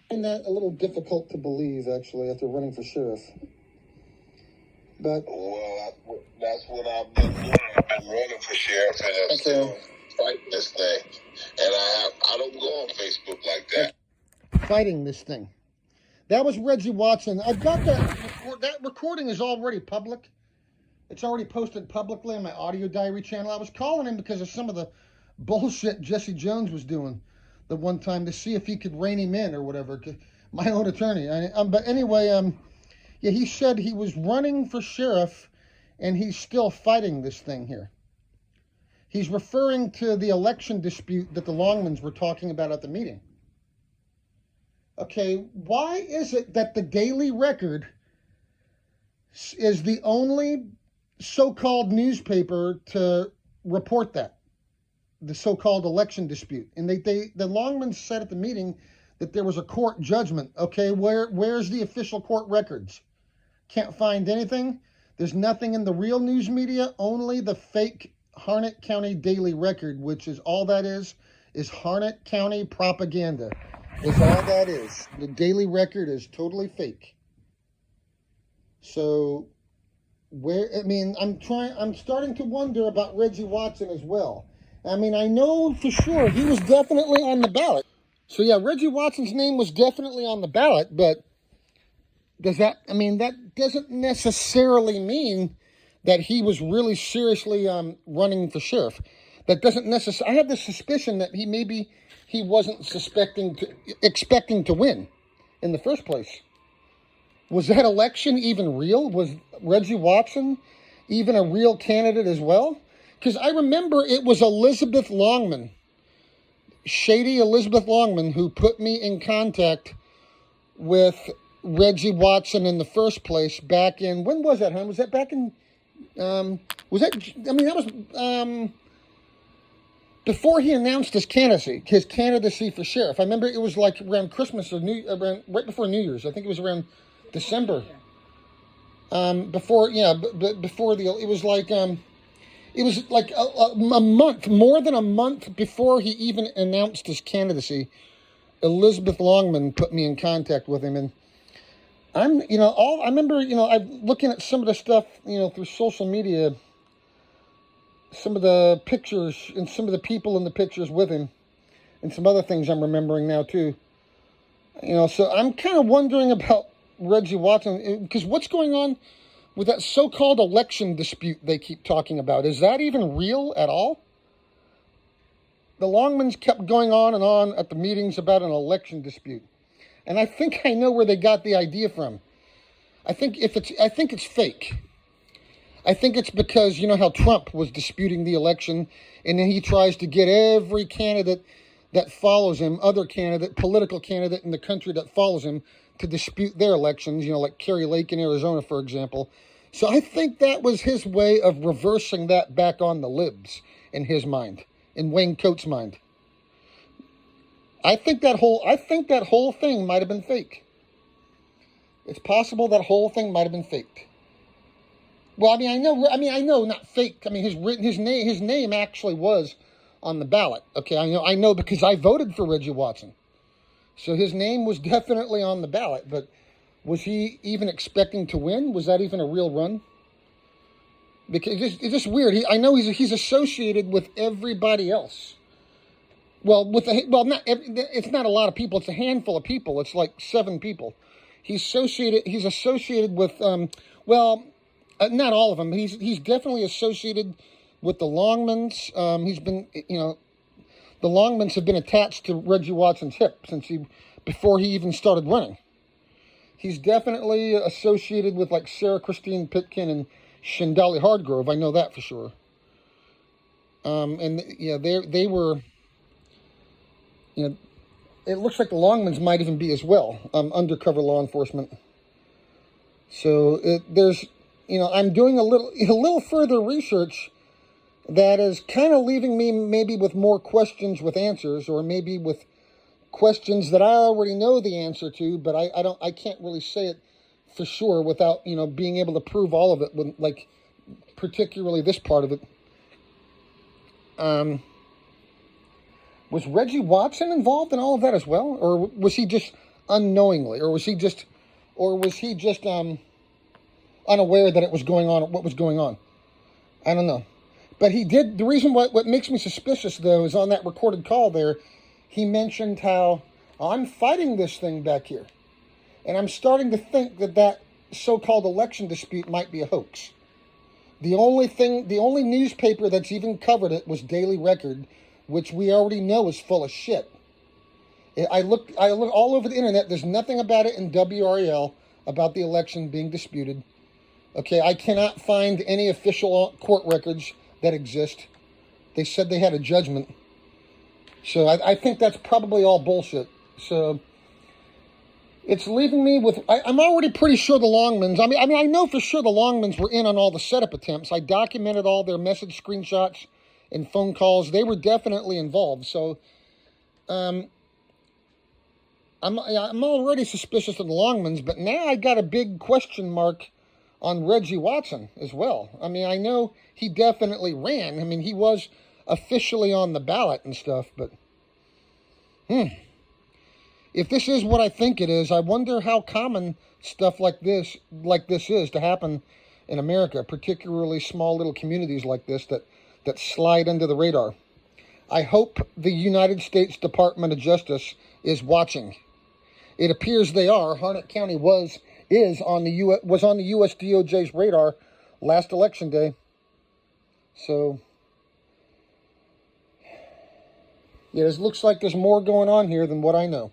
find that a little difficult to believe, actually, after running for sheriff. But that's what I've been doing. I've been running for sheriff, and I'm still fighting this thing. And I don't go on Facebook like that. Fighting this thing. That was Reggie Watson. I've got that recording is already public. It's already posted publicly on my audio diary channel. I was calling him because of some of the bullshit Jesse Jones was doing the one time to see if he could rein him in or whatever. My own attorney. But anyway, yeah, he said he was running for sheriff and he's still fighting this thing here. He's referring to the election dispute that the Longmans were talking about at the meeting. Okay, why is it that the Daily Record is the only so-called newspaper to report that, the so-called election dispute? And the Longmans said at the meeting that there was a court judgment. Okay, where's the official court records? Can't find anything. There's nothing in the real news media, only the fake Harnett County Daily Record, which is all that is Harnett County propaganda. Is all that is. The Daily Record is totally fake. So, I'm starting to wonder about Reggie Watson as well. I mean, I know for sure he was definitely on the ballot. So yeah, Reggie Watson's name was definitely on the ballot, but that doesn't necessarily mean that he was really seriously running for sheriff. That doesn't necessarily. I have the suspicion that he wasn't expecting to win in the first place. Was that election even real? Was Reggie Watson even a real candidate as well? Because I remember it was Elizabeth Longman, shady Elizabeth Longman, who put me in contact with Reggie Watson in the first place back in, when was that, hon? Was that back in, before he announced his candidacy for sheriff. I remember it was like around Christmas or right before New Year's. I think it was around December. It was like a month, more than a month before he even announced his candidacy. Elizabeth Longman put me in contact with him, and I remember, I'm looking at some of the stuff, through social media, some of the pictures and some of the people in the pictures with him, and some other things I'm remembering now too. So I'm kind of wondering about Reggie Watson, because what's going on with that so-called election dispute they keep talking about? Is that even real at all? The Longmans kept going on at the meetings about an election dispute. And I think I know where they got the idea from. I think it's fake. I think it's because, how Trump was disputing the election, and then he tries to get every candidate that follows him, political candidate in the country that follows him, to dispute their elections, like Kerry Lake in Arizona, for example. So I think that was his way of reversing that back on the libs in his mind, in Wayne Coates' mind. I think that whole thing might have been fake. It's possible that whole thing might have been faked. Well, I know not faked. His name actually was on the ballot. Okay, I know because I voted for Reggie Watson. So his name was definitely on the ballot, but was he even expecting to win? Was that even a real run? Because it's just weird. I know he's associated with everybody else. It's not a lot of people. It's a handful of people. It's like 7 people. He's associated with, not all of them. But he's definitely associated with the Longmans. The Longmans have been attached to Reggie Watson's hip before he even started running. He's definitely associated with like Sarah Christine Pitkin and Shindali Hardgrove. I know that for sure. They were. It looks like the Longmans might even be as well, undercover law enforcement. So I'm doing a little further research that is kind of leaving me maybe with more questions with answers, or maybe with questions that I already know the answer to, but I can't really say it for sure without, being able to prove all of it, particularly this part of it. Was Reggie Watson involved in all of that as well? Or was he just unknowingly, or was he just unaware that it was going on, what was going on? I don't know. But he did. The reason what makes me suspicious, though, is on that recorded call there, he mentioned how I'm fighting this thing back here. And I'm starting to think that so-called election dispute might be a hoax. The only newspaper that's even covered it was Daily Record, which we already know is full of shit. I looked all over the internet. There's nothing about it in WRAL about the election being disputed. Okay, I cannot find any official court records that exist. They said they had a judgment. So I think that's probably all bullshit. So it's leaving me with... I'm already pretty sure the Longmans... I mean, I know for sure the Longmans were in on all the setup attempts. I documented all their message screenshots and phone calls. They were definitely involved. So I'm already suspicious of the Longmans, but now I got a big question mark on Reggie Watson as well. I mean, I know he definitely ran. I mean, he was officially on the ballot and stuff, but if this is what I think it is, I wonder how common stuff like this is to happen in America, particularly small little communities like this that slide under the radar. I hope the United States Department of Justice is watching. It appears they are. Harnett County was on the U.S. DOJ's radar last election day. So yeah, it looks like there's more going on here than what I know.